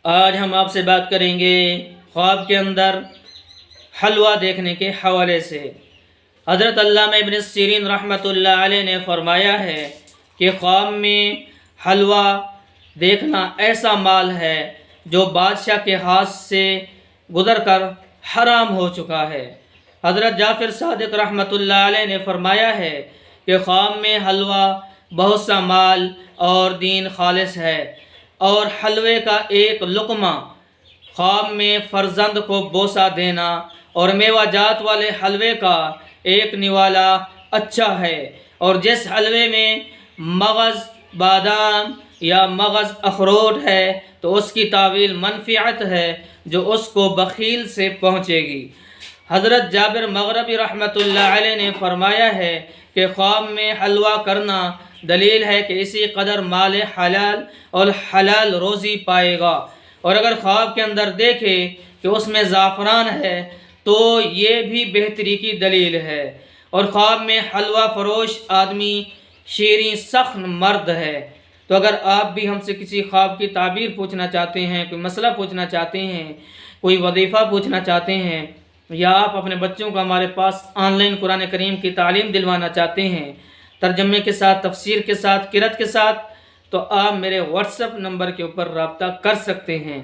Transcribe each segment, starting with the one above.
آج ہم آپ سے بات کریں گے خواب کے اندر حلوہ دیکھنے کے حوالے سے۔ حضرت علامہ ابن سیرین رحمۃ اللہ علیہ نے فرمایا ہے کہ خواب میں حلوہ دیکھنا ایسا مال ہے جو بادشاہ کے ہاتھ سے گزر کر حرام ہو چکا ہے۔ حضرت جعفر صادق رحمۃ اللہ علیہ نے فرمایا ہے کہ خواب میں حلوہ بہت سا مال اور دین خالص ہے، اور حلوے کا ایک لقمہ خواب میں فرزند کو بوسہ دینا اور میوہ جات والے حلوے کا ایک نوالا اچھا ہے، اور جس حلوے میں مغز بادام یا مغز اخروٹ ہے تو اس کی تعویل منفعت ہے جو اس کو بخیل سے پہنچے گی۔ حضرت جابر مغربی رحمۃ اللہ علیہ نے فرمایا ہے کہ خواب میں حلوہ کرنا دلیل ہے کہ اسی قدر مال حلال اور حلال روزی پائے گا، اور اگر خواب کے اندر دیکھے کہ اس میں زعفران ہے تو یہ بھی بہتری کی دلیل ہے، اور خواب میں حلوہ فروش آدمی شیریں سخن مرد ہے۔ تو اگر آپ بھی ہم سے کسی خواب کی تعبیر پوچھنا چاہتے ہیں، کوئی مسئلہ پوچھنا چاہتے ہیں، کوئی وظیفہ پوچھنا چاہتے ہیں، یا آپ اپنے بچوں کو ہمارے پاس آن لائن قرآن کریم کی تعلیم دلوانا چاہتے ہیں ترجمے کے ساتھ، تفسیر کے ساتھ، قرأت کے ساتھ، تو آپ میرے واٹس اپ نمبر کے اوپر رابطہ کر سکتے ہیں۔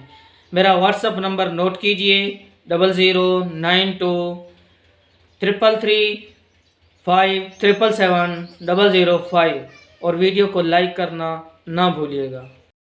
میرا واٹس اپ نمبر نوٹ کیجئے 00923335777005، اور ویڈیو کو لائک کرنا نہ بھولیے گا۔